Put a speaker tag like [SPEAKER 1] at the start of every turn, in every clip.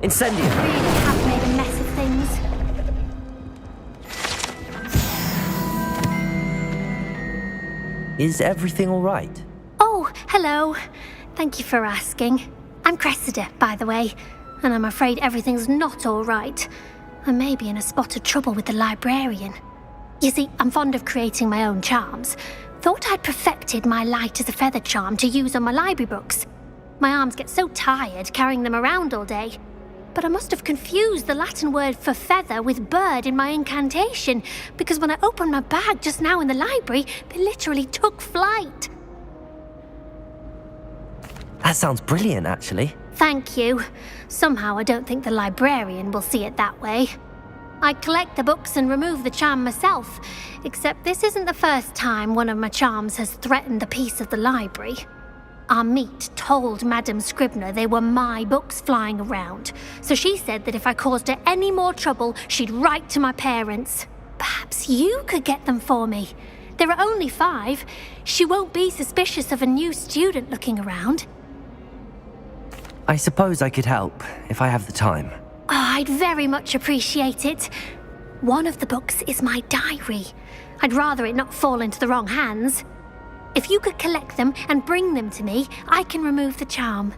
[SPEAKER 1] Incendio!
[SPEAKER 2] Really have made a mess of things.
[SPEAKER 1] Is everything all right?
[SPEAKER 2] Oh, hello. Thank you for asking. I'm Cressida, by the way, and I'm afraid everything's not all right. I may be in a spot of trouble with the librarian. You see, I'm fond of creating my own charms. Thought I'd perfected my light as a feather charm to use on my library books. My arms get so tired carrying them around all day. But I must have confused the Latin word for feather with bird in my incantation, because when I opened my bag just now in the library, they literally took flight.
[SPEAKER 1] That sounds brilliant, actually.
[SPEAKER 2] Thank you. Somehow I don't think the librarian will see it that way. I collect the books and remove the charm myself, except this isn't the first time one of my charms has threatened the peace of the library. Our meet told Madame Scribner they were my books flying around, so she said that if I caused her any more trouble, she'd write to my parents. Perhaps you could get them for me. There are only 5. She won't be suspicious of a new student looking around.
[SPEAKER 1] I suppose I could help, if I have the time.
[SPEAKER 2] Oh, I'd very much appreciate it. One of the books is my diary. I'd rather it not fall into the wrong hands. If you could collect them and bring them to me, I can remove the charm.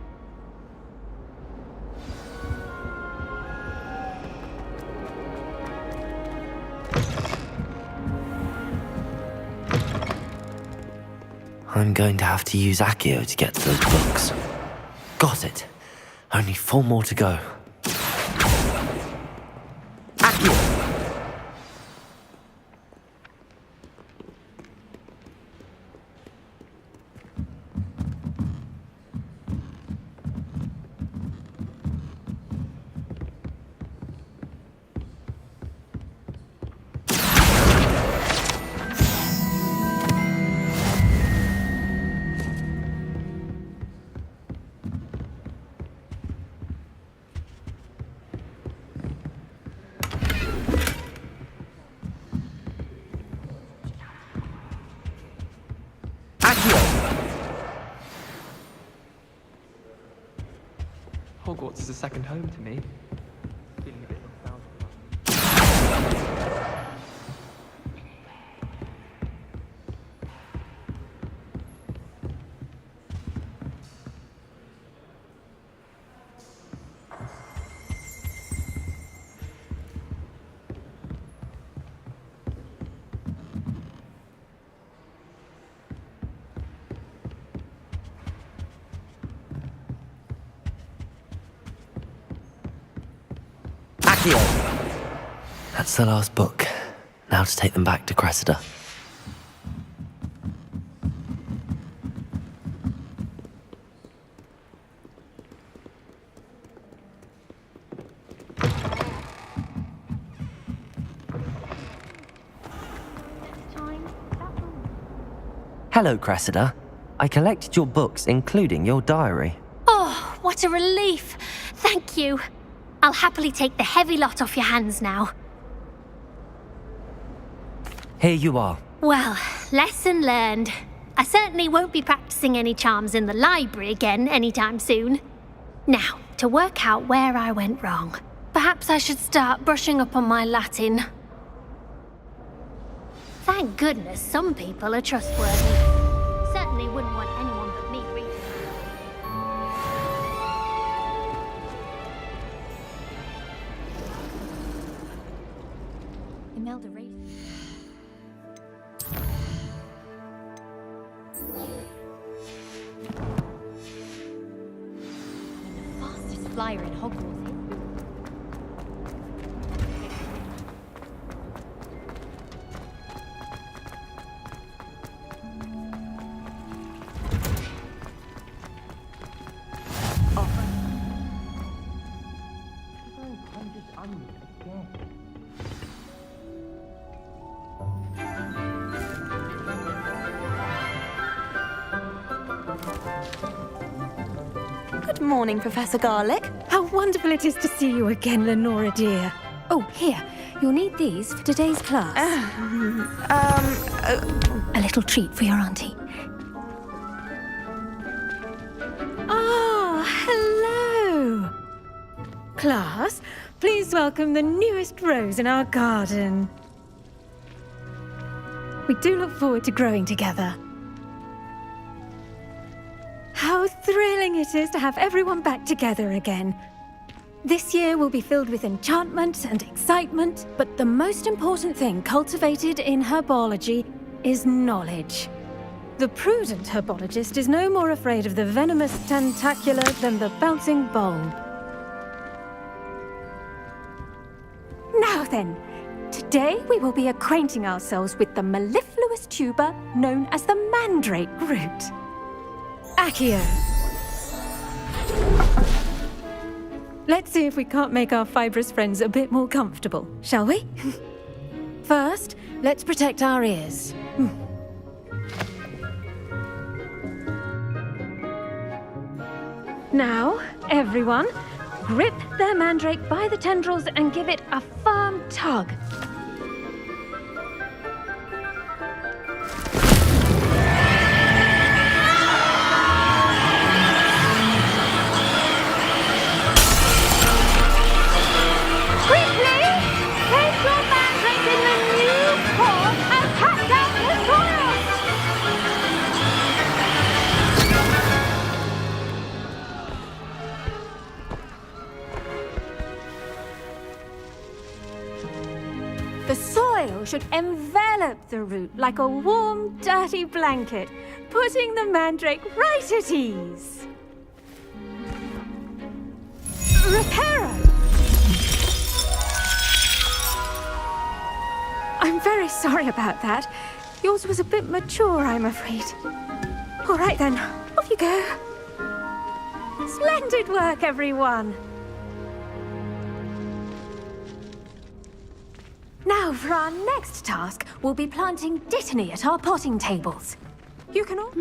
[SPEAKER 1] I'm going to have to use Accio to get to those books. Got it. Only 4 more to go. Accio!
[SPEAKER 3] Hogwarts is a second home to me. Feeling a bit
[SPEAKER 1] That's the last book. Now to take them back to Cressida. Hello, Cressida. I collected your books, including your diary.
[SPEAKER 2] Oh, what a relief. Thank you. I'll happily take the heavy lot off your hands now.
[SPEAKER 1] Here you are.
[SPEAKER 2] Well, lesson learned. I certainly won't be practicing any charms in the library again anytime soon. Now, to work out where I went wrong. Perhaps I should start brushing up on my Latin. Thank goodness some people are trustworthy. Certainly wouldn't want anyone but me reading. Imelda Race. The fastest flyer in Hogwarts.
[SPEAKER 4] Good morning, Professor Garlick.
[SPEAKER 5] How wonderful it is to see you again, Lenora dear. Oh, here, you'll need these for today's class. A little treat for your auntie. Ah, hello. class, please welcome the newest rose in our garden. We do look forward to growing together. How thrilling it is to have everyone back together again. This year will be filled with enchantment and excitement, but the most important thing cultivated in herbology is knowledge. The prudent herbologist is no more afraid of the venomous tentacula than the bouncing bulb. Now then, today we will be acquainting ourselves with the mellifluous tuber known as the mandrake root. Accio. Let's see if we can't make our fibrous friends a bit more comfortable, shall we? First, let's protect our ears. Now, everyone, grip their mandrake by the tendrils and give it a firm tug. The soil should envelop the root like a warm, dirty blanket, putting the mandrake right at ease. Reparo! I'm very sorry about that. Yours was a bit mature, I'm afraid. All right then, off you go. Splendid work, everyone. Now, for our next task, we'll be planting dittany at our potting tables. You can all...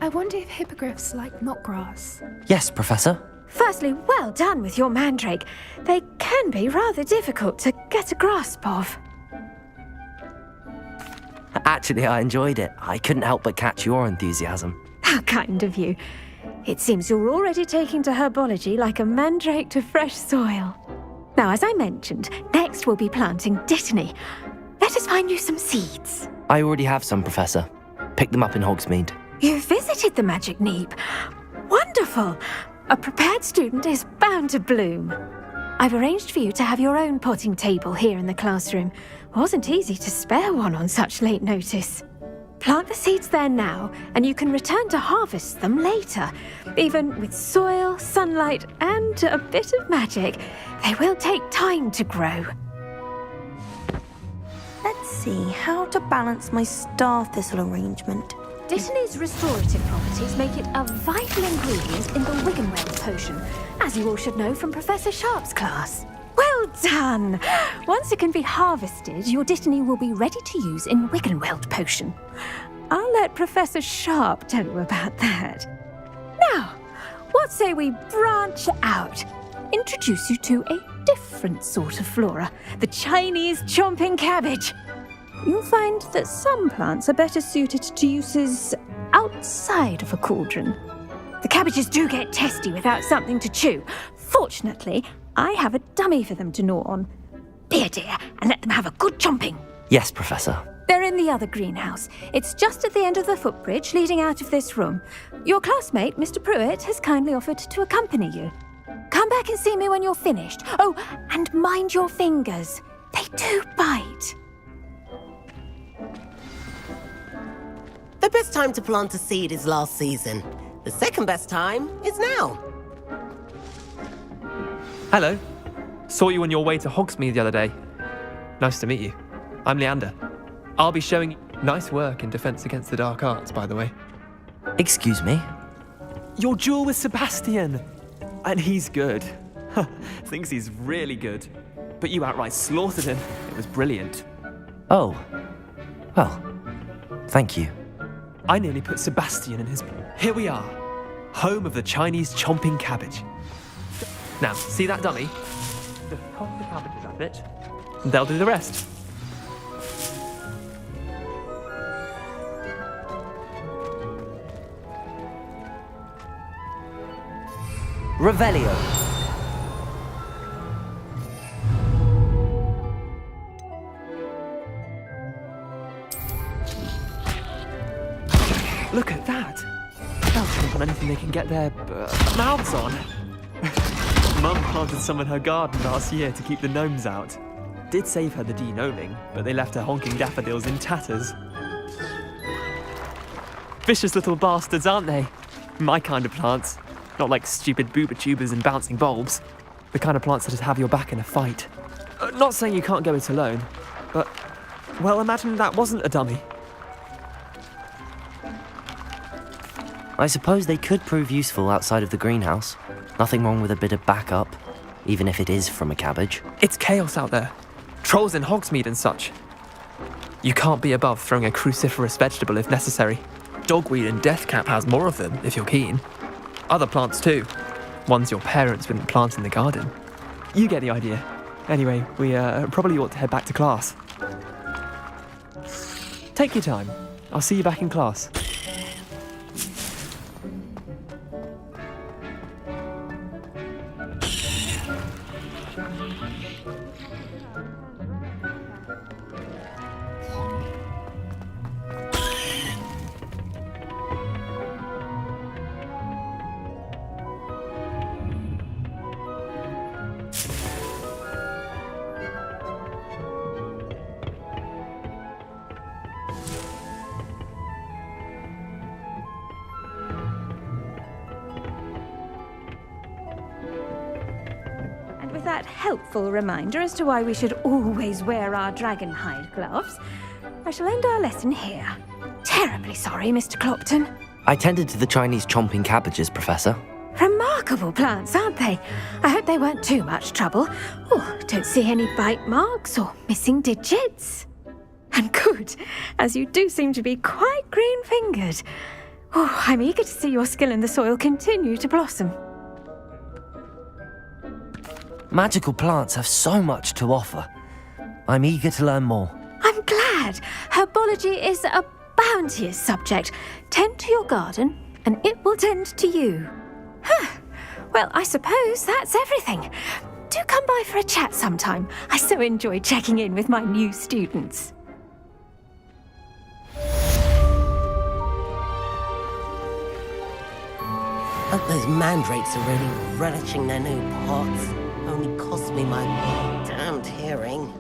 [SPEAKER 6] I wonder if hippogriffs like knotgrass.
[SPEAKER 1] Yes, Professor.
[SPEAKER 5] Firstly, well done with your mandrake. They can be rather difficult to get a grasp of.
[SPEAKER 1] Actually, I enjoyed it. I couldn't help but catch your enthusiasm.
[SPEAKER 5] How kind of you. It seems you're already taking to herbology like a mandrake to fresh soil. Now, as I mentioned, next we'll be planting dittany. Let us find you some seeds.
[SPEAKER 1] I already have some, Professor. Picked them up in Hogsmeade.
[SPEAKER 5] You visited the Magic Neep. Wonderful! A prepared student is bound to bloom. I've arranged for you to have your own potting table here in the classroom. Wasn't easy to spare one on such late notice. Plant the seeds there now, and you can return to harvest them later. Even with soil, sunlight, and a bit of magic, they will take time to grow.
[SPEAKER 4] Let's see how to balance my star thistle arrangement.
[SPEAKER 5] Dittany's restorative properties make it a vital ingredient in the Wiggenweld potion, as you all should know from Professor Sharp's class. Well done! Once it can be harvested, your dittany will be ready to use in Wiggenweld potion. I'll let Professor Sharp tell you about that. Now, what say we branch out? Introduce you to a different sort of flora, the Chinese chomping cabbage. You'll find that some plants are better suited to uses outside of a cauldron. The cabbages do get testy without something to chew. Fortunately, I have a dummy for them to gnaw on. Be a dear and let them have a good chomping.
[SPEAKER 1] Yes, Professor.
[SPEAKER 5] They're in the other greenhouse. It's just at the end of the footbridge leading out of this room. Your classmate, Mr. Pruitt, has kindly offered to accompany you. Come back and see me when you're finished. Oh, and mind your fingers. They do bite.
[SPEAKER 7] The best time to plant a seed is last season. The second best time is now.
[SPEAKER 3] Hello. Saw you on your way to Hogsmeade the other day. Nice to meet you. I'm Leander. I'll be showing you nice work in Defense Against the Dark Arts, by the way.
[SPEAKER 1] Excuse me?
[SPEAKER 3] Your duel with Sebastian! And he's good. Thinks he's really good. But you outright slaughtered him. It was brilliant.
[SPEAKER 1] Oh. Well, thank you.
[SPEAKER 3] I nearly put Sebastian in his... Here we are. Home of the Chinese chomping cabbage. Now, see that dummy? Just toss the cabbages at it, and they'll do the rest.
[SPEAKER 1] Revelio.
[SPEAKER 3] Look at that. They'll jump on anything they can get their mouths on. Mum planted some in her garden last year to keep the gnomes out. Did save her the de-gnoming, but they left her honking daffodils in tatters. Vicious little bastards, aren't they? My kind of plants. Not like stupid booba tubers and bouncing bulbs. The kind of plants that just have your back in a fight. Not saying you can't go it alone, but, well, imagine that wasn't a dummy.
[SPEAKER 1] I suppose they could prove useful outside of the greenhouse. Nothing wrong with a bit of backup, even if it is from a cabbage.
[SPEAKER 3] It's chaos out there. Trolls in Hogsmeade and such. You can't be above throwing a cruciferous vegetable if necessary. Dogweed and deathcap has more of them, if you're keen. Other plants too. Ones your parents wouldn't plant in the garden. You get the idea. Anyway, we probably ought to head back to class. Take your time. I'll see you back in class.
[SPEAKER 5] With that helpful reminder as to why we should always wear our dragon hide gloves, I shall end our lesson here. Terribly sorry, Mr. Clopton.
[SPEAKER 1] I tended to the Chinese chomping cabbages, Professor.
[SPEAKER 5] Remarkable plants, aren't they? I hope they weren't too much trouble. Oh, don't see any bite marks or missing digits. And good, as you do seem to be quite green-fingered. Oh, I'm eager to see your skill in the soil continue to blossom.
[SPEAKER 1] Magical plants have so much to offer. I'm eager to learn more.
[SPEAKER 5] I'm glad. Herbology is a bounteous subject. Tend to your garden, and it will tend to you. Huh. Well, I suppose that's everything. Do come by for a chat sometime. I so enjoy checking in with my new students.
[SPEAKER 7] Hope those mandrakes are really relishing their new pots. Only cost me my damned hearing.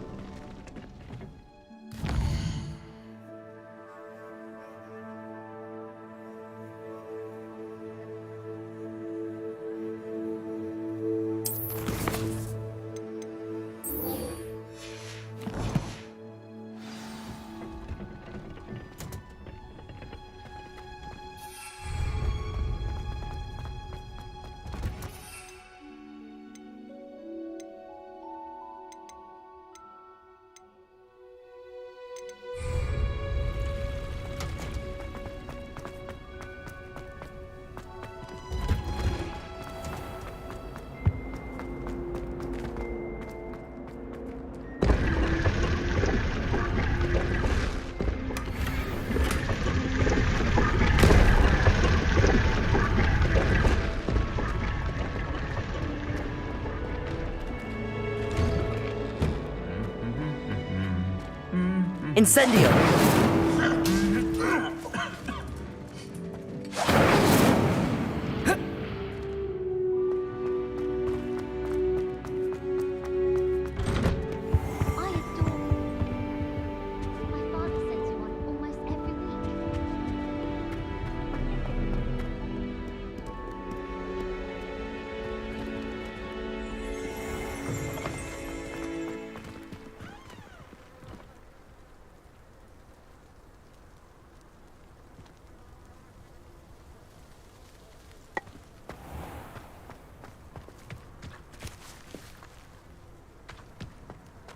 [SPEAKER 1] Incendio!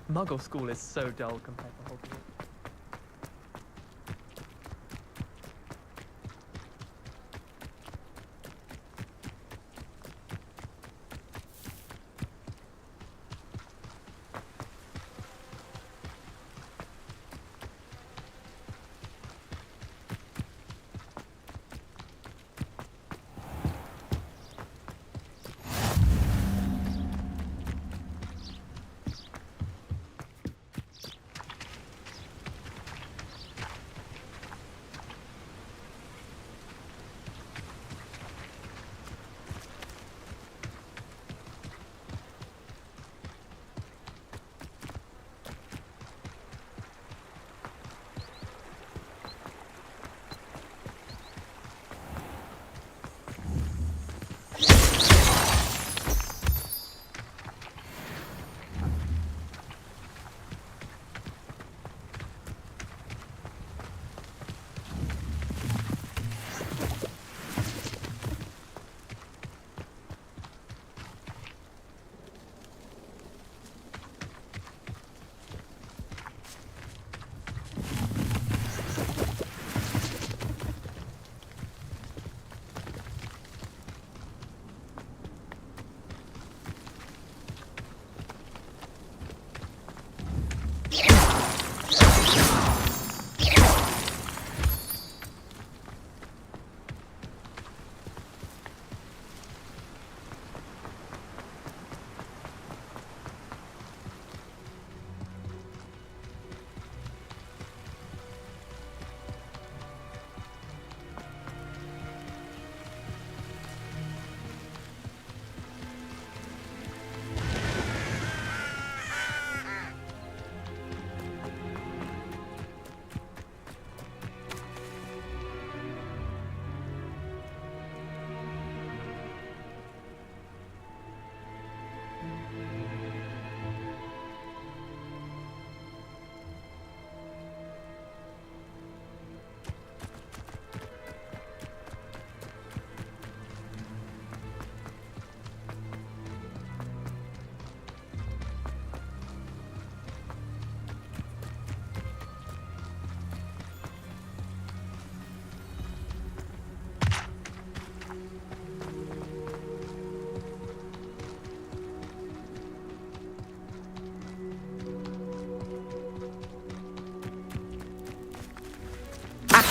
[SPEAKER 3] Muggle school is so dull compared to Hogwarts.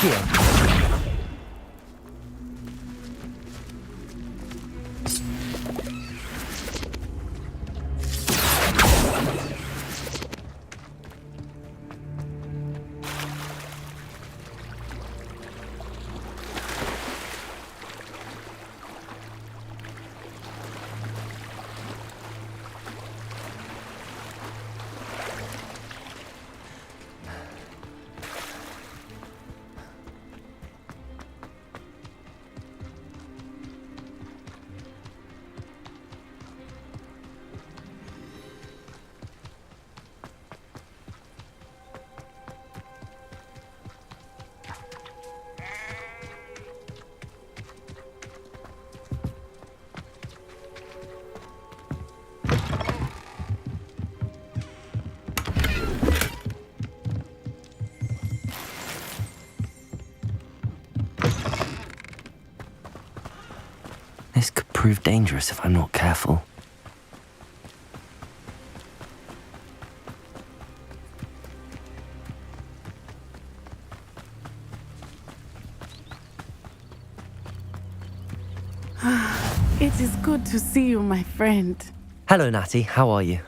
[SPEAKER 1] Accio! This could prove dangerous if I'm not careful.
[SPEAKER 8] It is good to see you, my friend.
[SPEAKER 1] Hello, Natty. How are you?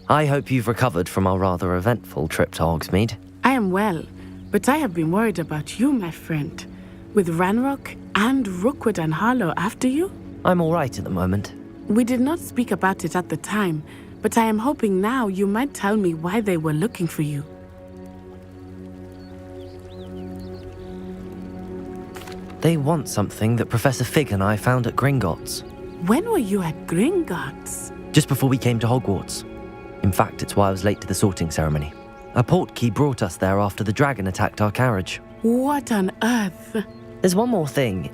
[SPEAKER 1] I hope you've recovered from our rather eventful trip to Hogsmeade.
[SPEAKER 8] I am well, but I have been worried about you, my friend. With Ranrock and Rookwood and Harlow after you?
[SPEAKER 1] I'm all right at the moment.
[SPEAKER 8] We did not speak about it at the time, but I am hoping now you might tell me why they were looking for you.
[SPEAKER 1] They want something that Professor Fig and I found at Gringotts.
[SPEAKER 8] When were you at Gringotts?
[SPEAKER 1] Just before we came to Hogwarts. In fact, it's why I was late to the sorting ceremony. A portkey brought us there after the dragon attacked our carriage.
[SPEAKER 8] What on earth?
[SPEAKER 1] There's one more thing.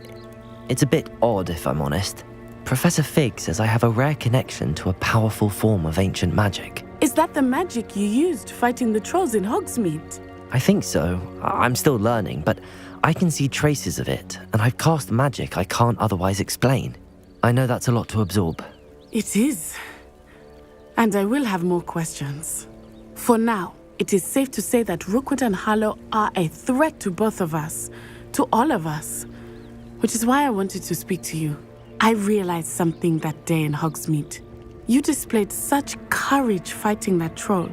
[SPEAKER 1] It's a bit odd, if I'm honest. Professor Fig says I have a rare connection to a powerful form of ancient magic.
[SPEAKER 8] Is that the magic you used fighting the trolls in Hogsmeade?
[SPEAKER 1] I think so. I'm still learning, but I can see traces of it, and I've cast magic I can't otherwise explain. I know that's a lot to absorb.
[SPEAKER 8] It is. And I will have more questions. For now, it is safe to say that Rookwood and Harlow are a threat to both of us, to all of us. Which is why I wanted to speak to you. I realized something that day in Hogsmeade. You displayed such courage fighting that troll,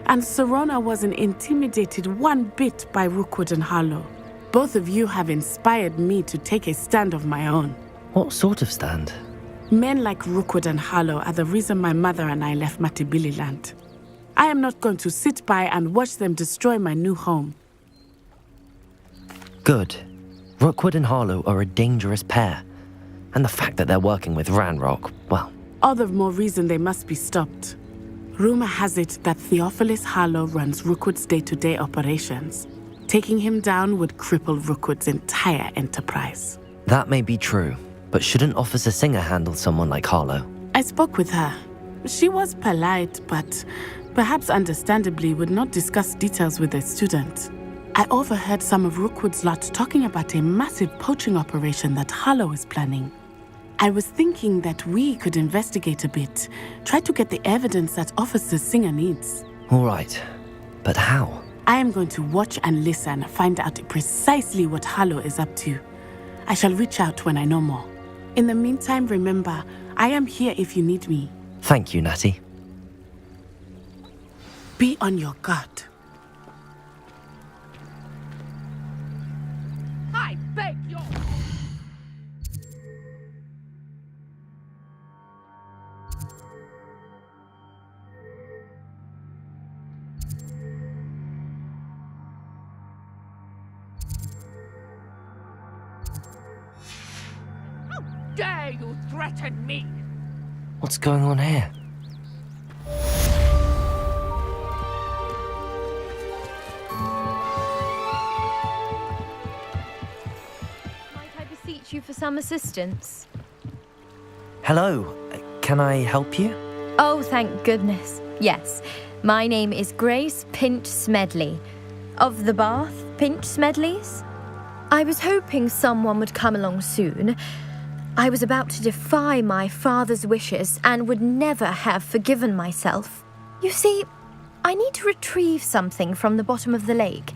[SPEAKER 8] and Serona wasn't intimidated one bit by Rookwood and Harlow. Both of you have inspired me to take a stand of my own.
[SPEAKER 1] What sort of stand?
[SPEAKER 8] Men like Rookwood and Harlow are the reason my mother and I left Matibili Land. I am not going to sit by and watch them destroy my new home.
[SPEAKER 1] Good. Rookwood and Harlow are a dangerous pair. And the fact that they're working with Ranrock, well...
[SPEAKER 8] All the more reason they must be stopped. Rumor has it that Theophilus Harlow runs Rookwood's day-to-day operations. Taking him down would cripple Rookwood's entire enterprise.
[SPEAKER 1] That may be true, but shouldn't Officer Singer handle someone like Harlow?
[SPEAKER 8] I spoke with her. She was polite, but perhaps understandably would not discuss details with a student. I overheard some of Rookwood's lot talking about a massive poaching operation that Harlow is planning. I was thinking that we could investigate a bit, try to get the evidence that Officer Singer needs.
[SPEAKER 1] All right, but how?
[SPEAKER 8] I am going to watch and listen, find out precisely what Harlow is up to. I shall reach out when I know more. In the meantime, remember, I am here if you need me.
[SPEAKER 1] Thank you, Natty.
[SPEAKER 8] Be on your guard.
[SPEAKER 9] I beg your... How dare you threaten me?
[SPEAKER 1] What's going on here?
[SPEAKER 10] Might I beseech you for some assistance?
[SPEAKER 1] Hello, can I help you?
[SPEAKER 10] Oh, thank goodness. Yes, my name is Grace Pinch Smedley, of the Bath Pinch Smedleys. I was hoping someone would come along soon. I was about to defy my father's wishes and would never have forgiven myself. You see, I need to retrieve something from the bottom of the lake.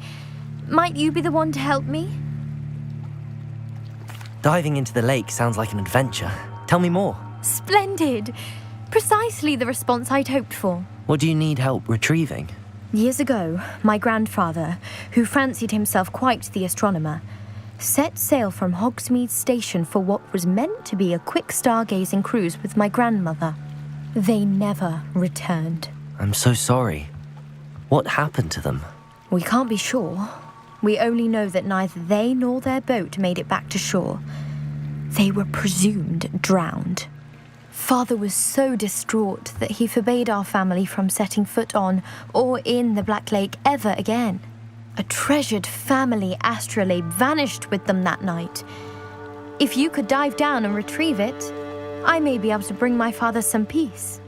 [SPEAKER 10] might you be the one to help me?
[SPEAKER 1] Diving into the lake sounds like an adventure. Tell me more.
[SPEAKER 10] Splendid! Precisely the response I'd hoped for.
[SPEAKER 1] What do you need help retrieving?
[SPEAKER 10] Years ago, my grandfather, who fancied himself quite the astronomer, set sail from Hogsmeade Station for what was meant to be a quick stargazing cruise with my grandmother. They never returned.
[SPEAKER 1] I'm so sorry. What happened to them?
[SPEAKER 10] We can't be sure. We only know that neither they nor their boat made it back to shore. They were presumed drowned. Father was so distraught that he forbade our family from setting foot on or in the Black Lake ever again. A treasured family astrolabe vanished with them that night. If you could dive down and retrieve it, I may be able to bring my father some peace.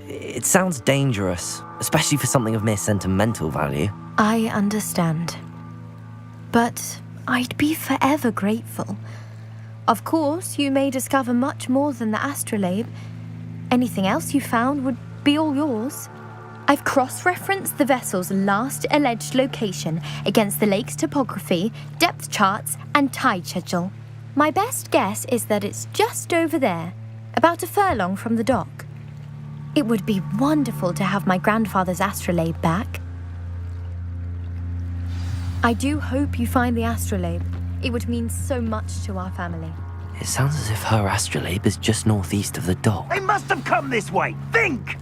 [SPEAKER 1] It sounds dangerous, especially for something of mere sentimental value.
[SPEAKER 10] I understand. But I'd be forever grateful. Of course, you may discover much more than the astrolabe. Anything else you found would be all yours. I've cross-referenced the vessel's last alleged location against the lake's topography, depth charts, and tide schedule. My best guess is that it's just over there, about a furlong from the dock. It would be wonderful to have my grandfather's astrolabe back. I do hope you find the astrolabe. It would mean so much to our family.
[SPEAKER 1] It sounds as if her astrolabe is just northeast of the dock.
[SPEAKER 11] They must have come this way. Think!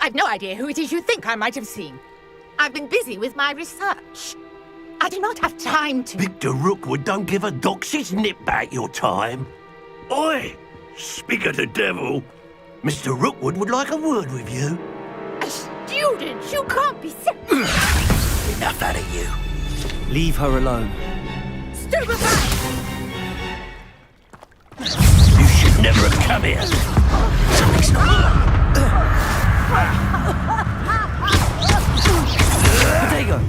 [SPEAKER 9] I've no idea who it is you think I might have seen. I've been busy with my research. I do not have time to...
[SPEAKER 11] Victor Rookwood don't give a doxy's nip back your time. Oi! Speak of the devil. Mr. Rookwood would like a word with you.
[SPEAKER 9] A student? You can't be so...
[SPEAKER 11] Enough out of you.
[SPEAKER 1] Leave her alone.
[SPEAKER 9] Stupefy!
[SPEAKER 11] You should never have come here. Something's not...
[SPEAKER 1] Potato!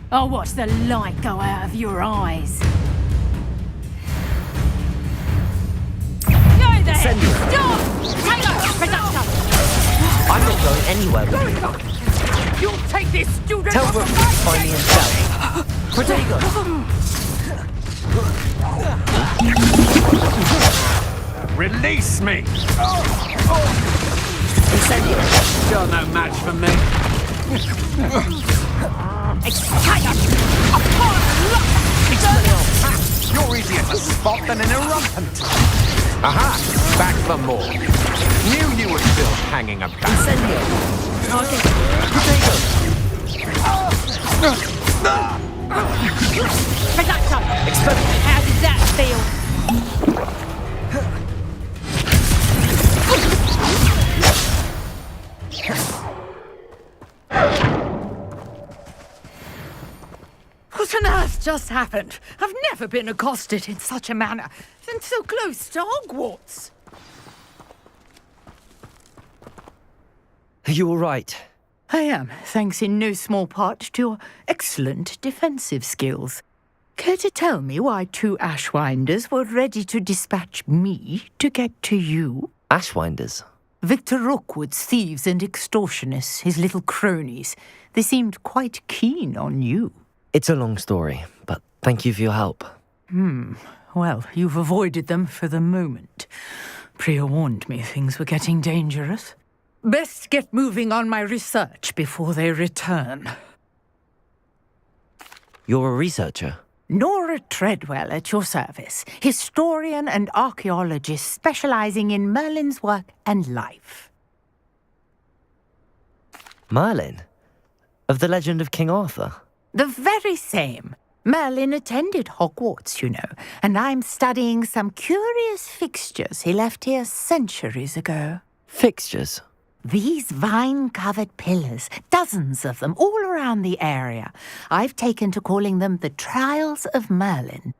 [SPEAKER 9] Oh, watch the light go out of your eyes. Go there!
[SPEAKER 1] Send her.
[SPEAKER 9] Stop! Taylor! Production!
[SPEAKER 1] I'm not going anywhere with you.
[SPEAKER 9] You'll take this student...
[SPEAKER 1] Tell Brooke to find me himself. Protego!
[SPEAKER 11] Release me!
[SPEAKER 1] Incendio!
[SPEAKER 11] You're no match for me. You're easier to spot than an irrumpent. Aha! Back for more. Knew you were still hanging about.
[SPEAKER 1] Incendio! Potato!
[SPEAKER 9] Production!
[SPEAKER 1] Explode!
[SPEAKER 9] How does that feel? What on earth just happened? I've never been accosted in such a manner, and so close to Hogwarts.
[SPEAKER 1] Are you all right?
[SPEAKER 9] I am, thanks in no small part to your excellent defensive skills. Care to tell me why two Ashwinders were ready to dispatch me to get to you?
[SPEAKER 1] Ashwinders?
[SPEAKER 9] Victor Rookwood's thieves and extortionists, his little cronies. They seemed quite keen on you.
[SPEAKER 1] It's a long story, but thank you for your help.
[SPEAKER 9] Well, you've avoided them for the moment. Priya warned me things were getting dangerous. Best get moving on my research before they return.
[SPEAKER 1] You're a researcher?
[SPEAKER 9] Nora Treadwell at your service, historian and archaeologist specializing in Merlin's work and life.
[SPEAKER 1] Merlin? Of the legend of King Arthur?
[SPEAKER 9] The very same. Merlin attended Hogwarts, you know, and I'm studying some curious fixtures he left here centuries ago.
[SPEAKER 1] Fixtures?
[SPEAKER 9] These vine-covered pillars, dozens of them, all around the area. I've taken to calling them the Trials of Merlin.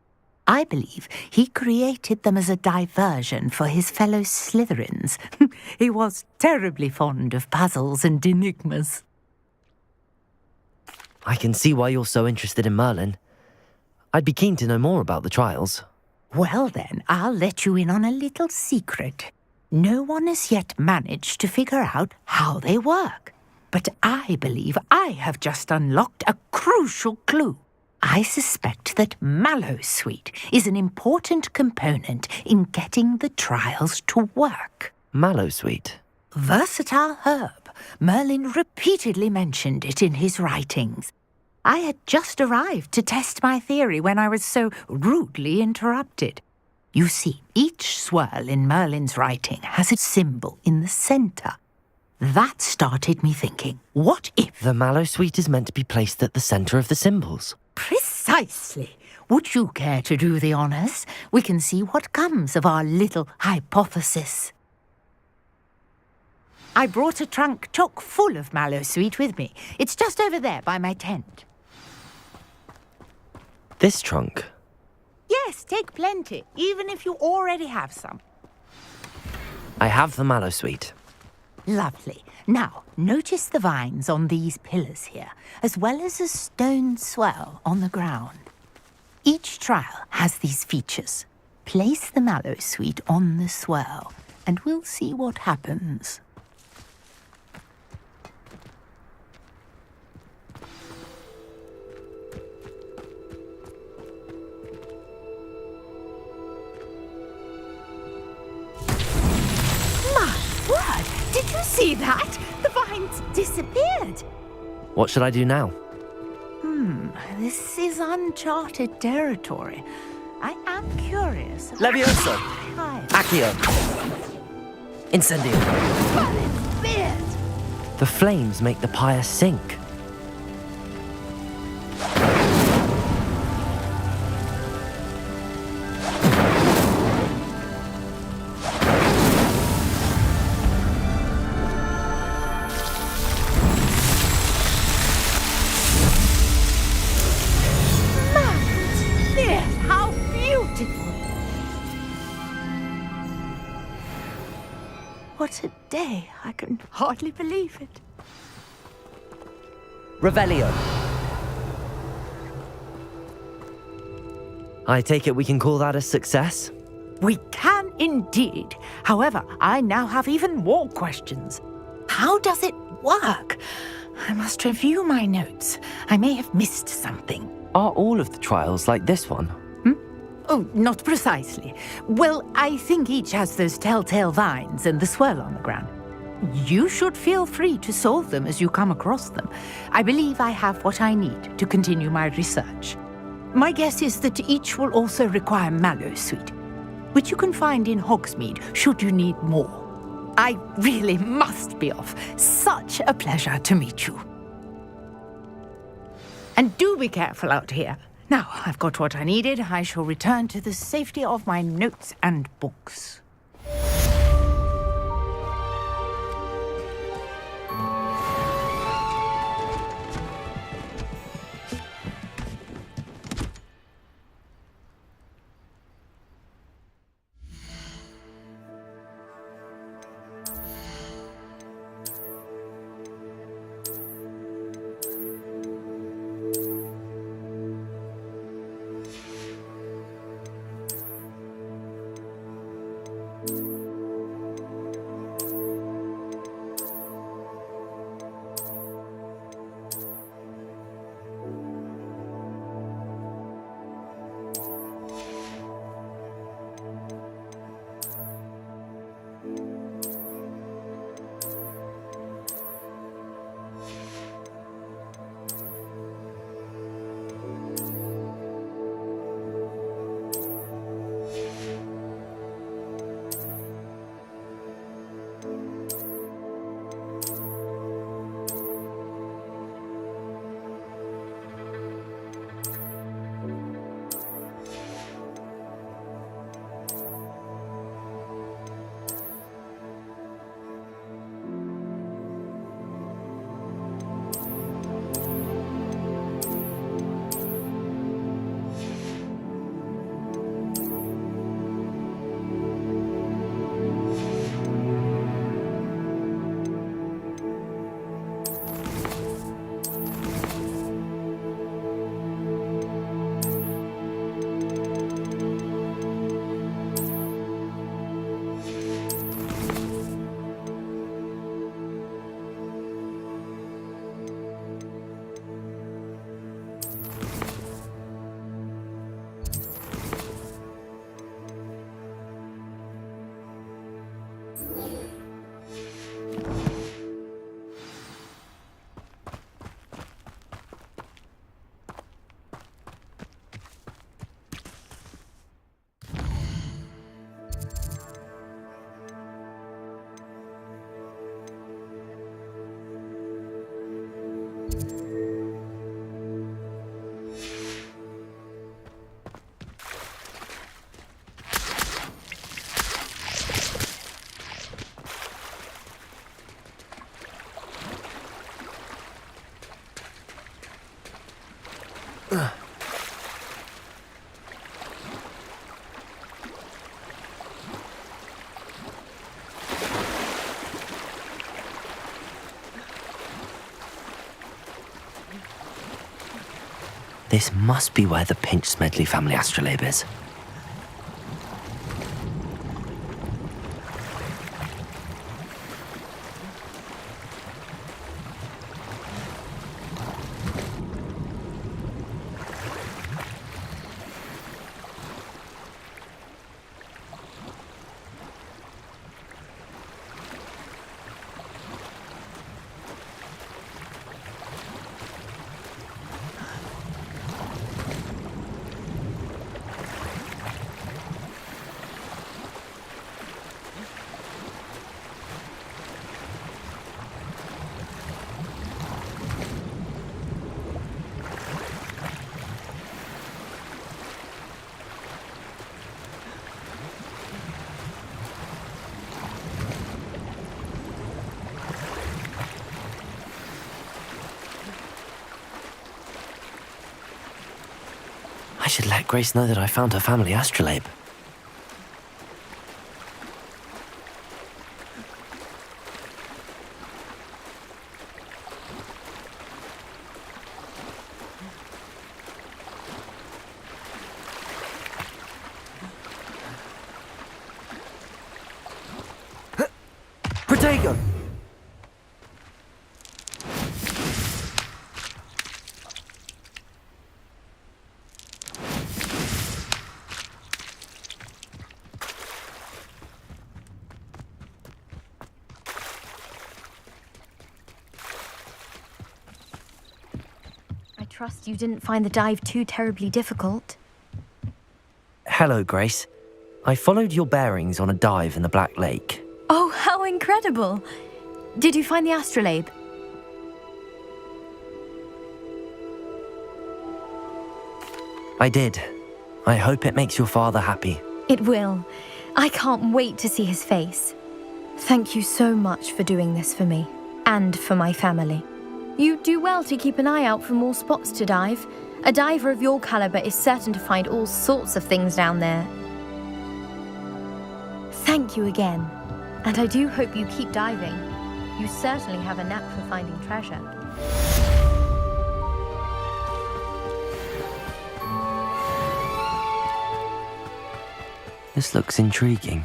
[SPEAKER 9] I believe he created them as a diversion for his fellow Slytherins. He was terribly fond of puzzles and enigmas.
[SPEAKER 1] I can see why you're so interested in Merlin. I'd be keen to know more about the trials.
[SPEAKER 9] Well then, I'll let you in on a little secret. No one has yet managed to figure out how they work. But I believe I have just unlocked a crucial clue. I suspect that mallowsweet is an important component in getting the trials to work.
[SPEAKER 1] Mallowsweet?
[SPEAKER 9] Versatile herb. Merlin repeatedly mentioned it in his writings. I had just arrived to test my theory when I was so rudely interrupted. You see, each swirl in Merlin's writing has a symbol in the center. That started me thinking, what if...
[SPEAKER 1] The mallowsweet is meant to be placed at the center of the symbols.
[SPEAKER 9] Precisely. Would you care to do the honors? We can see what comes of our little hypothesis. I brought a trunk chock full of mallowsweet with me. It's just over there by my tent.
[SPEAKER 1] This trunk?
[SPEAKER 9] Yes, take plenty, even if you already have some.
[SPEAKER 1] I have the mallowsweet.
[SPEAKER 9] Lovely. Now, notice the vines on these pillars here, as well as a stone swell on the ground. Each trial has these features. Place the mallowsweet on the swell, and we'll see what happens. Did you see that? The vines disappeared.
[SPEAKER 1] What should I do now?
[SPEAKER 9] This is uncharted territory. I am curious.
[SPEAKER 1] Levioso!
[SPEAKER 9] Hi.
[SPEAKER 1] Accio! Incendio!
[SPEAKER 9] Merlin's beard!
[SPEAKER 1] The flames make the pyre sink.
[SPEAKER 9] How beautiful! What a day. I can hardly believe it.
[SPEAKER 1] Revelio. I take it we can call that a success?
[SPEAKER 9] We can indeed. However, I now have even more questions. How does it work? I must review my notes. I may have missed something.
[SPEAKER 1] Are all of the trials like this one?
[SPEAKER 9] Oh, not precisely. Well, I think each has those telltale vines and the swirl on the ground. You should feel free to solve them as you come across them. I believe I have what I need to continue my research. My guess is that each will also require mallowsweet, which you can find in Hogsmeade should you need more. I really must be off. Such a pleasure to meet you. And do be careful out here. Now, I've got what I needed. I shall return to the safety of my notes and books.
[SPEAKER 1] This must be where the Pinch Smedley family astrolabe is. I should let Grace know that I found her family astrolabe. Protego!
[SPEAKER 10] I trust you didn't find the dive too terribly difficult.
[SPEAKER 1] Hello, Grace. I followed your bearings on a dive in the Black Lake.
[SPEAKER 10] Oh, how incredible! Did you find the astrolabe?
[SPEAKER 1] I did. I hope it makes your father happy.
[SPEAKER 10] It will. I can't wait to see his face. Thank you so much for doing this for me, and for my family. You do well to keep an eye out for more spots to dive. A diver of your caliber is certain to find all sorts of things down there. Thank you again, and I do hope you keep diving. You certainly have a knack for finding treasure.
[SPEAKER 1] This looks intriguing.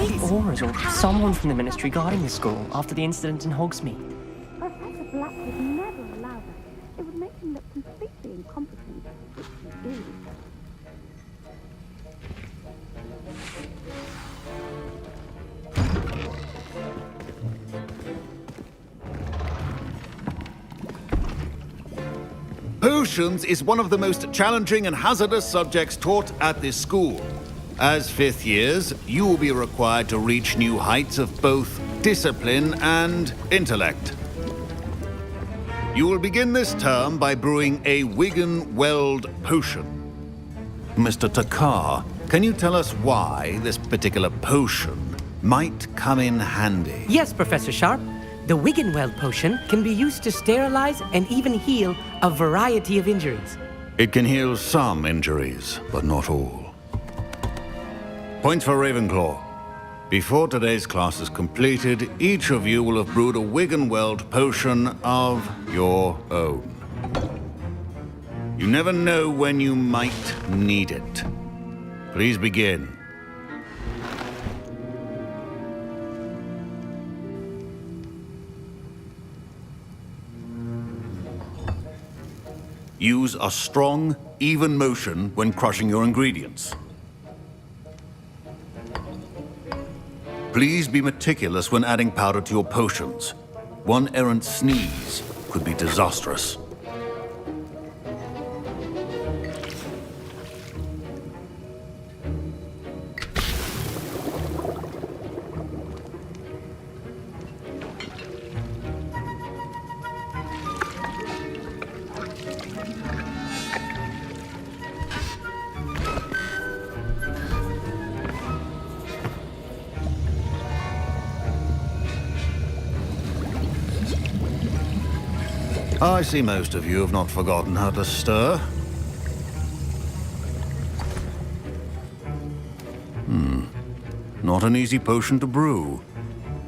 [SPEAKER 3] Lady Aura's or someone from the Ministry guarding the school after the incident in Hogsmeade.
[SPEAKER 4] Professor Black would never allow that. It would make him look completely incompetent, which he is.
[SPEAKER 12] Potions is one of the most challenging and hazardous subjects taught at this school. As fifth years, you will be required to reach new heights of both discipline and intellect. You will begin this term by brewing a Wigan-Weld potion. Mr. Takar, can you tell us why this particular potion might come in handy?
[SPEAKER 13] Yes, Professor Sharp. The Wigan-Weld potion can be used to sterilize and even heal a variety of injuries.
[SPEAKER 12] It can heal some injuries, but not all. Point for Ravenclaw. Before today's class is completed, each of you will have brewed a Wigan-Weld potion of your own. You never know when you might need it. Please begin. Use a strong, even motion when crushing your ingredients. Please be meticulous when adding powder to your potions. One errant sneeze could be disastrous. I see most of you have not forgotten how to stir. Not an easy potion to brew.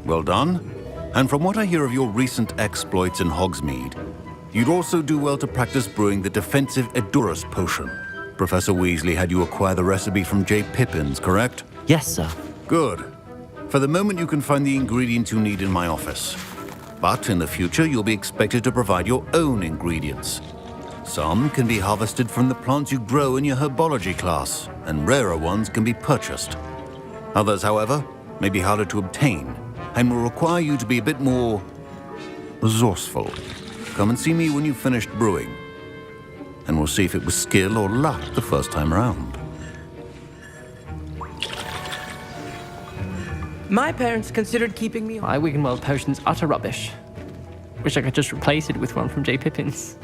[SPEAKER 12] Well done. And from what I hear of your recent exploits in Hogsmeade, you'd also do well to practice brewing the defensive Edurus potion. Professor Weasley had you acquire the recipe from J. Pippin's, correct?
[SPEAKER 1] Yes, sir.
[SPEAKER 12] Good. For the moment, you can find the ingredients you need in my office. But in the future, you'll be expected to provide your own ingredients. Some can be harvested from the plants you grow in your herbology class, and rarer ones can be purchased. Others, however, may be harder to obtain, and will require you to be a bit more resourceful. Come and see me when you've finished brewing, and we'll see if it was skill or luck the first time around.
[SPEAKER 13] My parents considered keeping me on.
[SPEAKER 3] My Wigan-Weld potion's utter rubbish. Wish I could just replace it with one from J. Pippin's.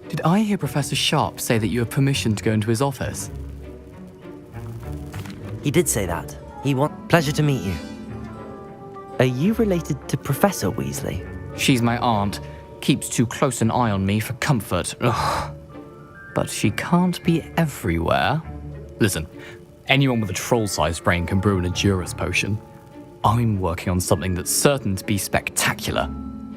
[SPEAKER 14] Did I hear Professor Sharp say that you have permission to go into his office?
[SPEAKER 1] He did say that. Pleasure to meet you. Are you related to Professor Weasley?
[SPEAKER 14] She's my aunt. Keeps too close an eye on me for comfort. Ugh. But she can't be everywhere. Listen, anyone with a troll-sized brain can brew an Edurus potion. I'm working on something that's certain to be spectacular.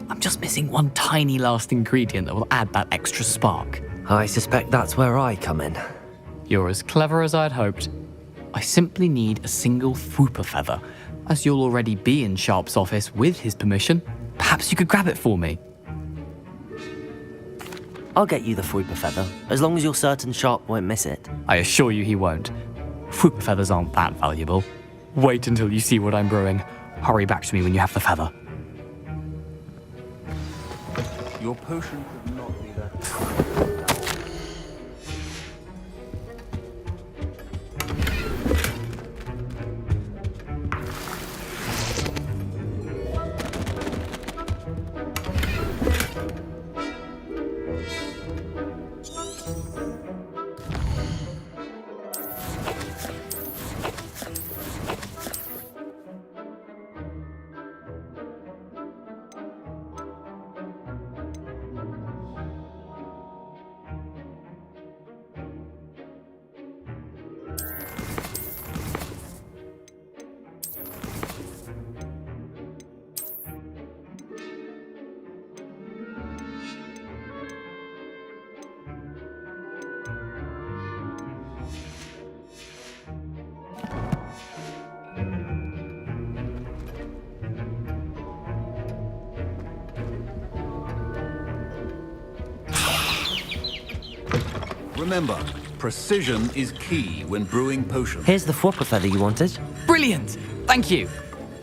[SPEAKER 14] I'm just missing one tiny last ingredient that will add that extra spark.
[SPEAKER 1] I suspect that's where I come in.
[SPEAKER 14] You're as clever as I'd hoped. I simply need a single Fwooper feather. As you'll already be in Sharp's office with his permission, perhaps you could grab it for me.
[SPEAKER 1] I'll get you the Fwooper feather, as long as you're certain Sharp won't miss it.
[SPEAKER 14] I assure you he won't. Fwooper feathers aren't that valuable. Wait until you see what I'm brewing. Hurry back to me when you have the feather.
[SPEAKER 12] Your potion could not be that. Remember, precision is key when brewing potions.
[SPEAKER 1] Here's the Fwopper feather you wanted.
[SPEAKER 14] Brilliant! Thank you.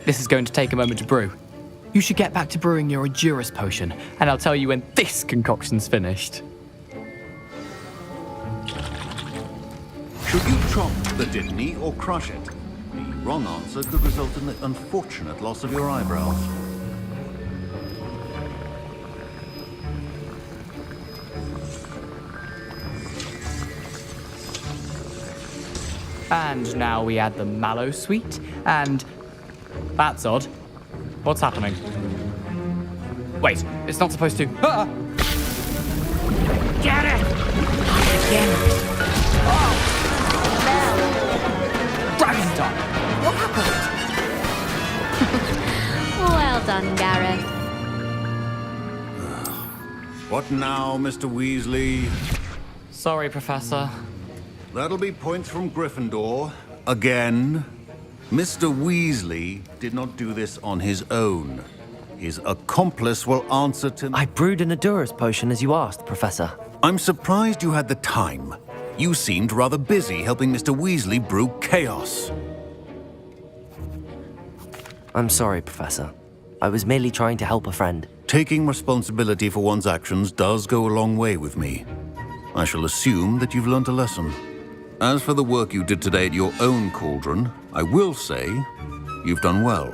[SPEAKER 14] This is going to take a moment to brew. You should get back to brewing your Endurus potion, and I'll tell you when this concoction's finished.
[SPEAKER 12] Should you chop the Dittany or crush it? The wrong answer could result in the unfortunate loss of your eyebrows.
[SPEAKER 14] And now we add the mallow sweet, and... That's odd. What's happening? Wait, it's not supposed to... Ah!
[SPEAKER 11] Get it!
[SPEAKER 14] Dragon Dog! What happened?
[SPEAKER 10] Well done, Gareth.
[SPEAKER 12] What now, Mr. Weasley?
[SPEAKER 14] Sorry, Professor.
[SPEAKER 12] That'll be points from Gryffindor. Again. Mr. Weasley did not do this on his own. His accomplice will answer to...
[SPEAKER 1] I brewed an Endurus potion as you asked, Professor.
[SPEAKER 12] I'm surprised you had the time. You seemed rather busy helping Mr. Weasley brew chaos.
[SPEAKER 1] I'm sorry, Professor. I was merely trying to help a friend.
[SPEAKER 12] Taking responsibility for one's actions does go a long way with me. I shall assume that you've learnt a lesson. As for the work you did today at your own cauldron, I will say you've done well.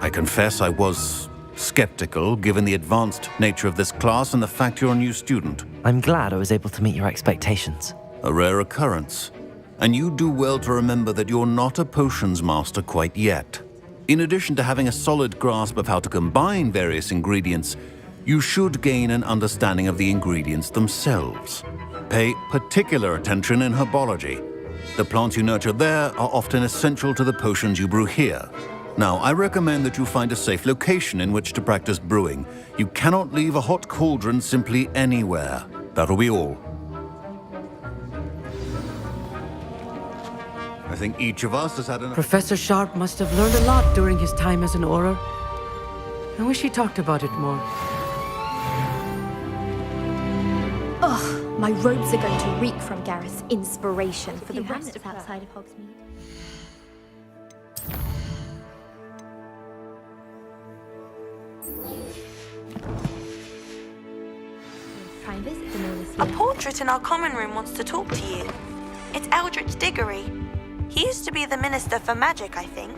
[SPEAKER 12] I confess I was skeptical given the advanced nature of this class and the fact you're a new student.
[SPEAKER 1] I'm glad I was able to meet your expectations.
[SPEAKER 12] A rare occurrence. And you do well to remember that you're not a potions master quite yet. In addition to having a solid grasp of how to combine various ingredients, you should gain an understanding of the ingredients themselves. Pay particular attention in herbology. The plants you nurture there are often essential to the potions you brew here. Now, I recommend that you find a safe location in which to practice brewing. You cannot leave a hot cauldron simply anywhere. That'll be all. I think each of us has had enough...
[SPEAKER 15] Professor Sharp must have learned a lot during his time as an Auror. I wish he talked about it more.
[SPEAKER 5] Ugh, my robes are going to reek from Gareth's inspiration for the rest of
[SPEAKER 10] outside of Hogsmeade. Try and visit them all this
[SPEAKER 16] A
[SPEAKER 10] year.
[SPEAKER 16] portrait in our common room wants to talk to you. It's Eldritch Diggory. He used to be the Minister for Magic, I think.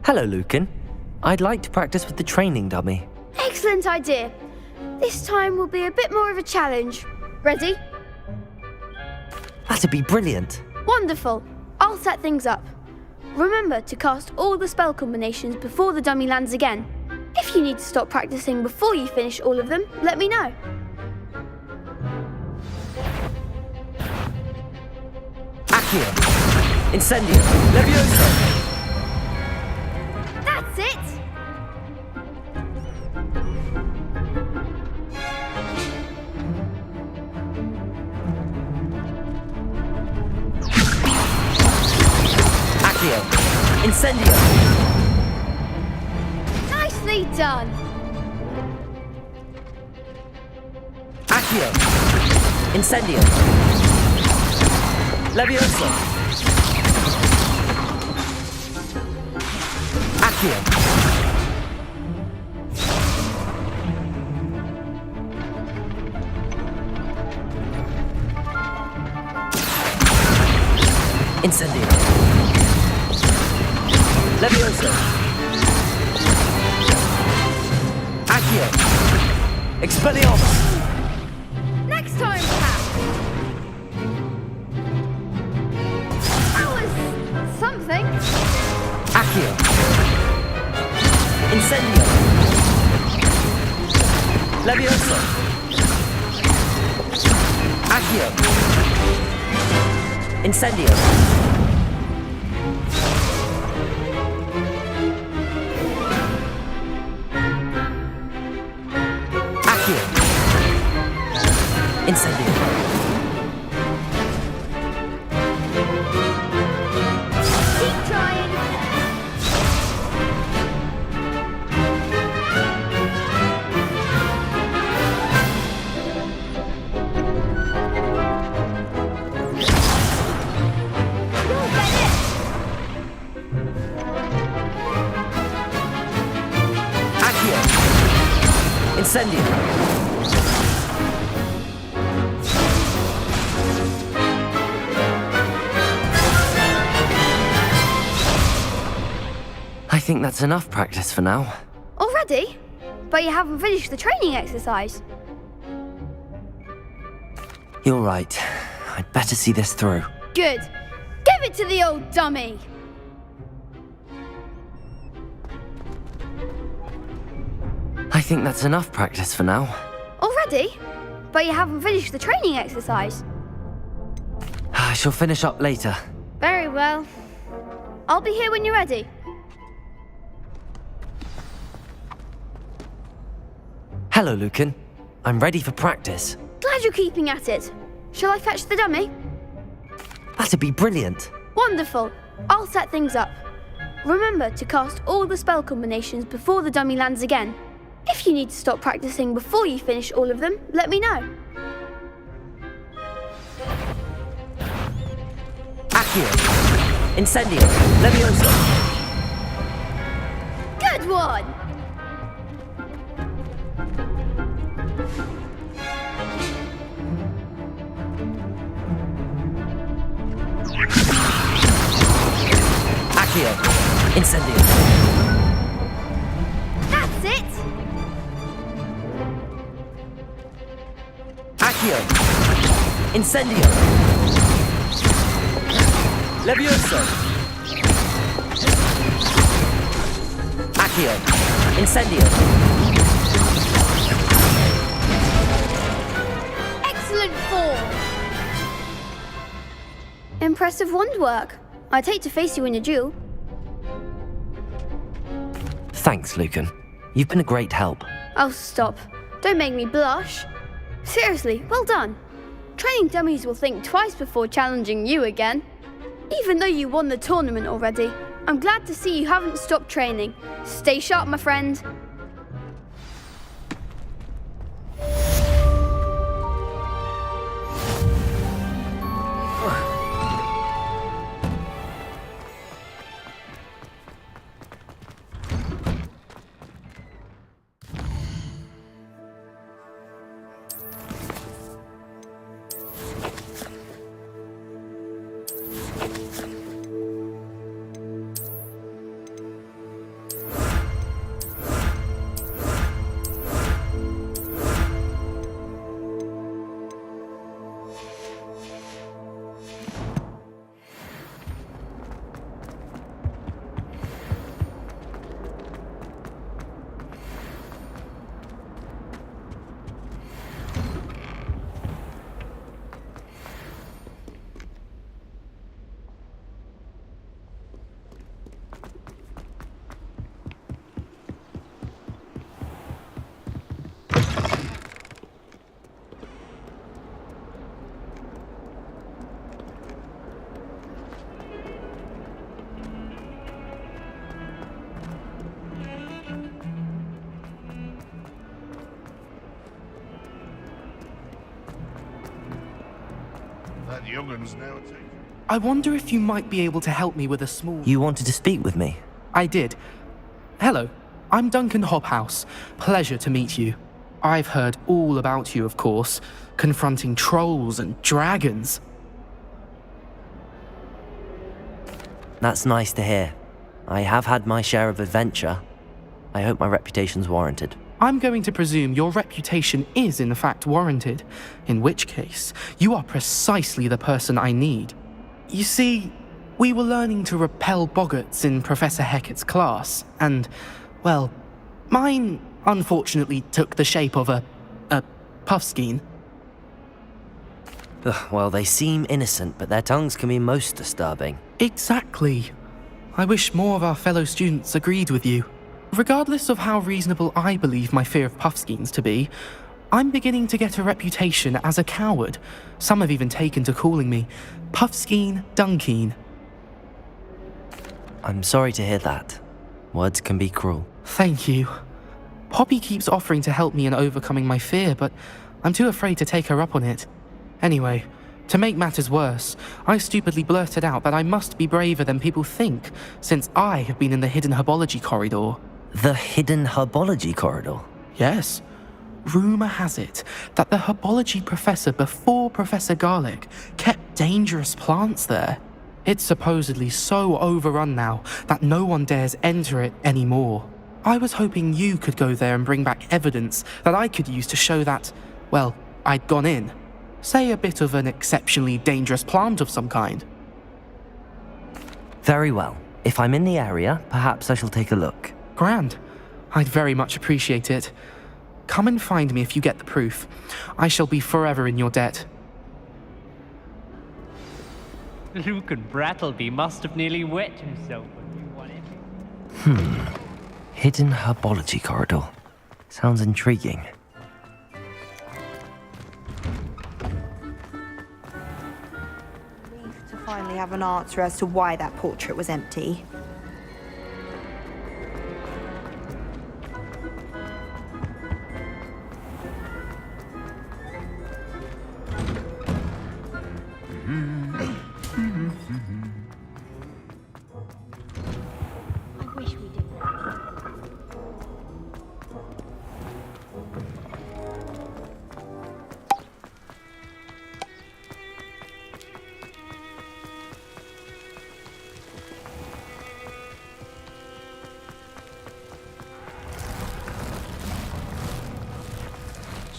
[SPEAKER 1] Hello, Lucan. I'd like to practice with the training dummy.
[SPEAKER 17] Excellent idea. This time will be a bit more of a challenge. Ready?
[SPEAKER 1] That'd be brilliant.
[SPEAKER 17] Wonderful. I'll set things up. Remember to cast all the spell combinations before the dummy lands again. If you need to stop practicing before you finish all of them, let me know.
[SPEAKER 1] Accio! Incendio! Levioso!
[SPEAKER 17] That's it!
[SPEAKER 1] Accio! Incendio!
[SPEAKER 17] Nicely done!
[SPEAKER 1] Accio! Incendio! Levioso! Accio! Incendio. Levioso. Accio. Expelliarmus.
[SPEAKER 17] Next time, perhaps. That was something.
[SPEAKER 1] Accio. Incendio. Levioso. Accio. Incendio. Accio. Incendio.
[SPEAKER 17] Keep trying. You'll get it.
[SPEAKER 1] Accio. Incendio. I think that's enough practice for now.
[SPEAKER 17] Already? But you haven't finished the training exercise.
[SPEAKER 1] You're right. I'd better see this through.
[SPEAKER 17] Good. Give it to the old dummy.
[SPEAKER 1] I think that's enough practice for now.
[SPEAKER 17] Already? But you haven't finished the training exercise.
[SPEAKER 1] I shall finish up later.
[SPEAKER 17] Very well. I'll be here when you're ready.
[SPEAKER 1] Hello, Lucan. I'm ready for practice.
[SPEAKER 17] Glad you're keeping at it. Shall I fetch the dummy?
[SPEAKER 1] That'd be brilliant.
[SPEAKER 17] Wonderful. I'll set things up. Remember to cast all the spell combinations before the dummy lands again. If you need to stop practicing before you finish all of them, let me know.
[SPEAKER 1] Accio. Incendio. Levioso.
[SPEAKER 17] Good one!
[SPEAKER 1] Accio. Incendio.
[SPEAKER 17] That's it!
[SPEAKER 1] Accio. Incendio. Levioso. Accio. Incendio.
[SPEAKER 17] Excellent form! Impressive wand work. I'd hate to face you in a duel.
[SPEAKER 1] Thanks, Lucan. You've been a great help.
[SPEAKER 17] Oh, stop. Don't make me blush. Seriously, well done. Training dummies will think twice before challenging you again. Even though you won the tournament already, I'm glad to see you haven't stopped training. Stay sharp, my friend.
[SPEAKER 18] That young'un's now taken.
[SPEAKER 3] I wonder if you might be able to help me with a small...
[SPEAKER 1] You wanted to speak with me?
[SPEAKER 3] I did. Hello, I'm Duncan Hobhouse. Pleasure to meet you. I've heard all about you, of course, confronting trolls and dragons.
[SPEAKER 1] That's nice to hear. I have had my share of adventure. I hope my reputation's warranted.
[SPEAKER 18] I'm going to presume your reputation is in fact warranted, in which case, you are precisely the person I need. You see, we were learning to repel boggarts in Professor Hecat's class, and, well, mine unfortunately took the shape of a puffskein.
[SPEAKER 1] Well, they seem innocent, but their tongues can be most disturbing.
[SPEAKER 18] Exactly. I wish more of our fellow students agreed with you. Regardless of how reasonable I believe my fear of puffskeins to be, I'm beginning to get a reputation as a coward. Some have even taken to calling me Puffskein Dunkeen.
[SPEAKER 1] I'm sorry to hear that. Words can be cruel.
[SPEAKER 18] Thank you. Poppy keeps offering to help me in overcoming my fear, but I'm too afraid to take her up on it. Anyway, to make matters worse, I stupidly blurted out that I must be braver than people think, since I have been in the hidden herbology corridor.
[SPEAKER 1] The hidden herbology corridor?
[SPEAKER 18] Yes. Rumour has it that the herbology professor before Professor Garlic kept dangerous plants there. It's supposedly so overrun now that no one dares enter it anymore. I was hoping you could go there and bring back evidence that I could use to show that, well, I'd gone in. Say a bit of an exceptionally dangerous plant of some kind.
[SPEAKER 1] Very well. If I'm in the area, perhaps I shall take a look.
[SPEAKER 18] Grand. I'd very much appreciate it. Come and find me if you get the proof. I shall be forever in your debt.
[SPEAKER 3] Luke and Brattleby must have nearly wet himself when you won it.
[SPEAKER 1] Hidden herbology corridor. Sounds intriguing.
[SPEAKER 19] Relieved to finally have an answer as to why that portrait was empty.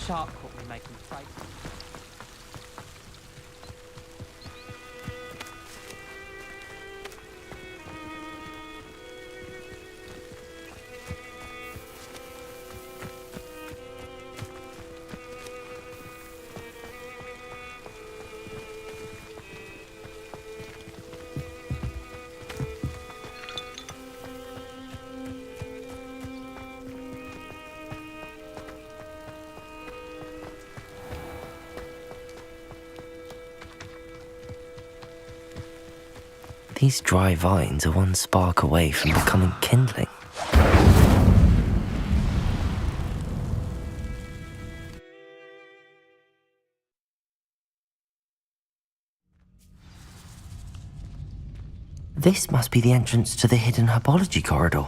[SPEAKER 3] Sharp caught me making faces.
[SPEAKER 1] These dry vines are one spark away from becoming kindling. This must be the entrance to the hidden herbology corridor.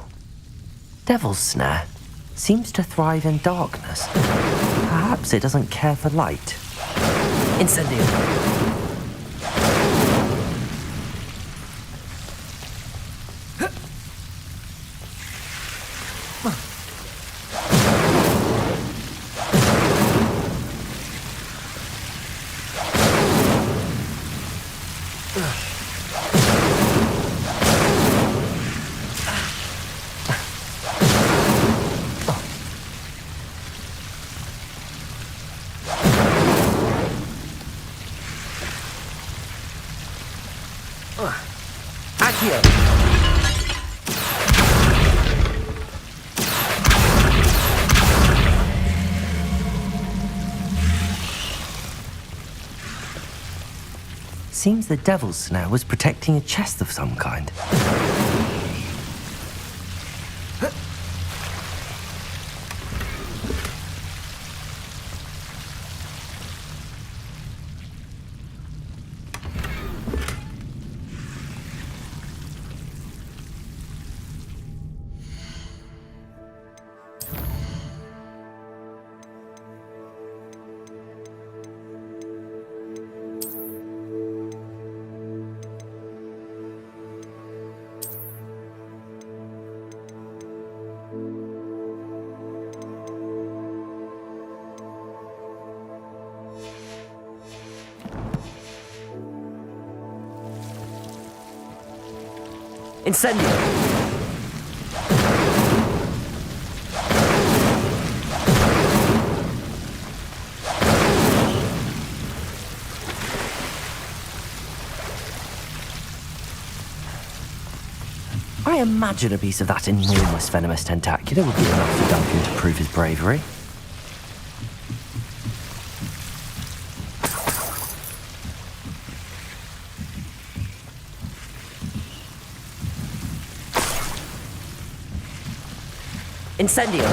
[SPEAKER 1] Devil's Snare seems to thrive in darkness. Perhaps it doesn't care for light. Incendio. Seems the Devil's Snare was protecting a chest of some kind. Incendio! I imagine a piece of that enormous venomous tentacular would be enough for Duncan to prove his bravery. Incendio!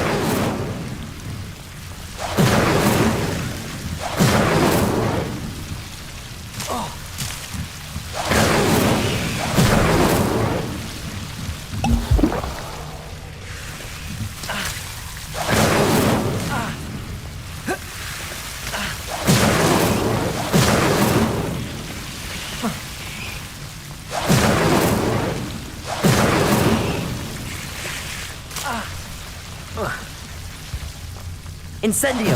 [SPEAKER 1] Incendio!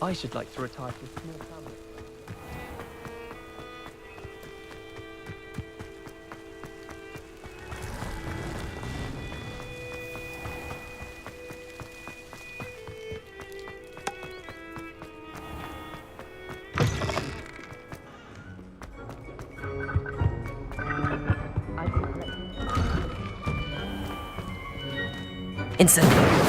[SPEAKER 3] I should like to retire to a small family.
[SPEAKER 1] Incendio!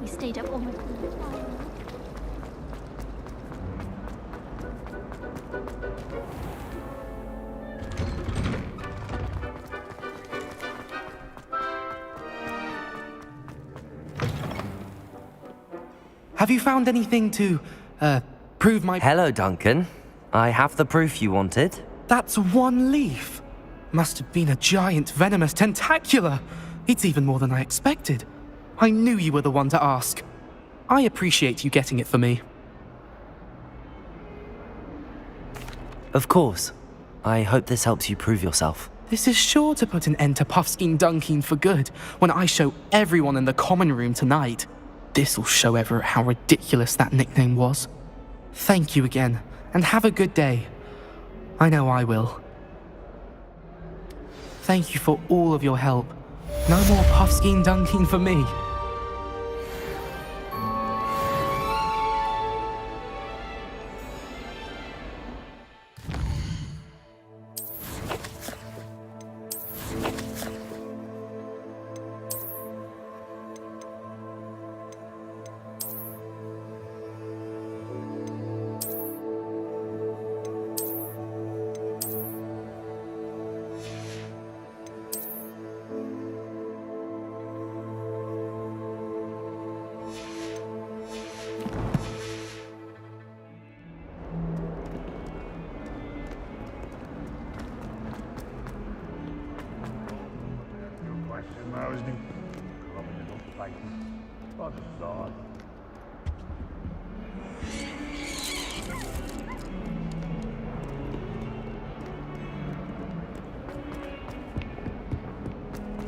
[SPEAKER 2] We stayed up almost all the time.
[SPEAKER 18] Have you found anything to, prove my...
[SPEAKER 1] Hello, Duncan. I have the proof you wanted.
[SPEAKER 18] That's one leaf. Must have been a giant venomous tentacula. It's even more than I expected. I knew you were the one to ask. I appreciate you getting it for me.
[SPEAKER 1] Of course. I hope this helps you prove yourself.
[SPEAKER 18] This is sure to put an end to Puffskein Dunkin for good when I show everyone in the common room tonight. This'll show Everett how ridiculous that nickname was. Thank you again, and have a good day. I know I will. Thank you for all of your help. No more Puffskein Dunkin for me.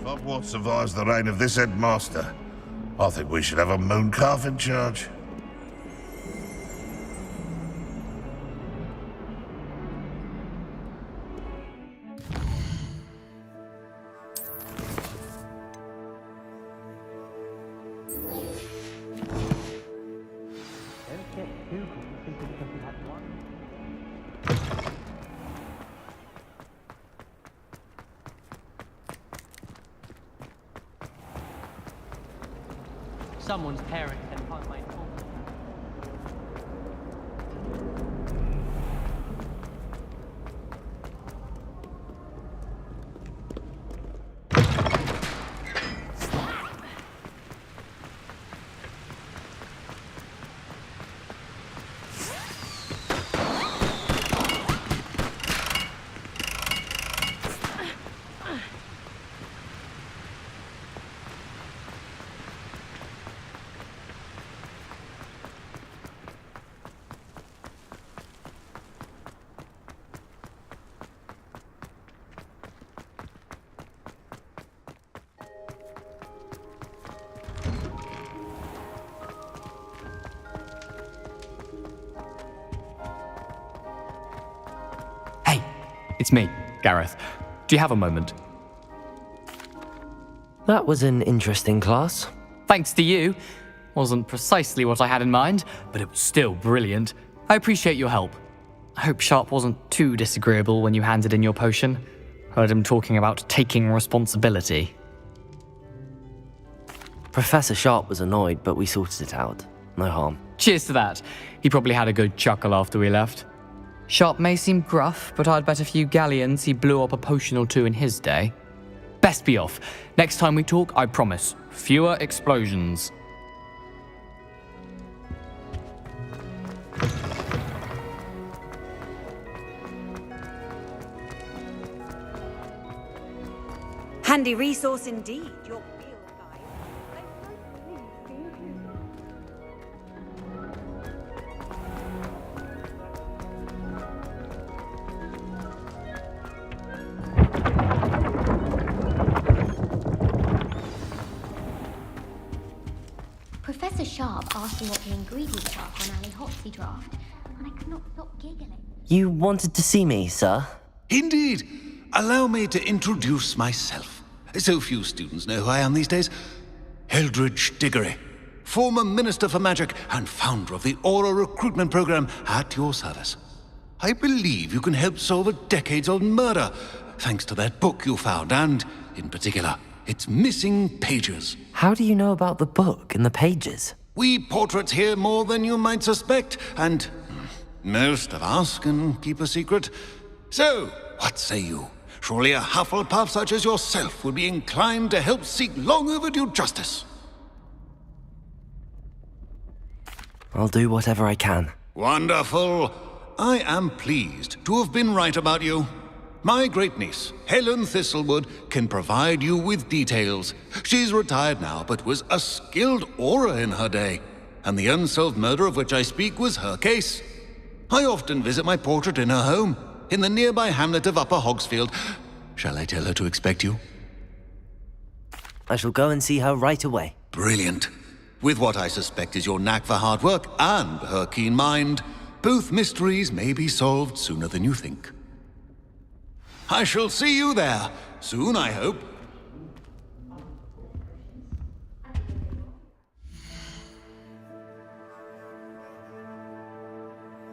[SPEAKER 20] Hogwarts survives the reign of this headmaster. I think we should have a moon calf in charge.
[SPEAKER 3] someone's parent can find my talk.
[SPEAKER 14] It's me, Gareth. Do you have a moment?
[SPEAKER 1] That was an interesting class.
[SPEAKER 14] Thanks to you. Wasn't precisely what I had in mind, but it was still brilliant. I appreciate your help. I hope Sharp wasn't too disagreeable when you handed in your potion. Heard him talking about taking responsibility.
[SPEAKER 1] Professor Sharp was annoyed, but we sorted it out. No harm.
[SPEAKER 14] Cheers to that. He probably had a good chuckle after we left. Sharp may seem gruff, but I'd bet a few galleons he blew up a potion or two in his day. Best be off. Next time we talk, I promise, fewer explosions.
[SPEAKER 19] Handy resource indeed. Your
[SPEAKER 2] Professor Sharp asked me what the ingredients are for an Ali Hotsy draft, and I could not stop giggling.
[SPEAKER 1] You wanted to see me, sir?
[SPEAKER 12] Indeed. Allow me to introduce myself. So few students know who I am these days. Eldridge Diggory, former Minister for Magic and founder of the Aura recruitment program, at your service. I believe you can help solve a decades-old murder, thanks to that book you found, and, in particular, its missing pages.
[SPEAKER 1] How do you know about the book and the pages?
[SPEAKER 12] We portraits hear more than you might suspect, and most of us can keep a secret. So, what say you? Surely a Hufflepuff such as yourself would be inclined to help seek long overdue justice.
[SPEAKER 1] I'll do whatever I can.
[SPEAKER 12] Wonderful. I am pleased to have been right about you. My great-niece, Helen Thistlewood, can provide you with details. She's retired now, but was a skilled aura in her day. And the unsolved murder of which I speak was her case. I often visit my portrait in her home, in the nearby hamlet of Upper Hogsfield. Shall I tell her to expect you?
[SPEAKER 1] I shall go and see her right away.
[SPEAKER 12] Brilliant. With what I suspect is your knack for hard work and her keen mind, both mysteries may be solved sooner than you think. I shall see you there, soon I hope.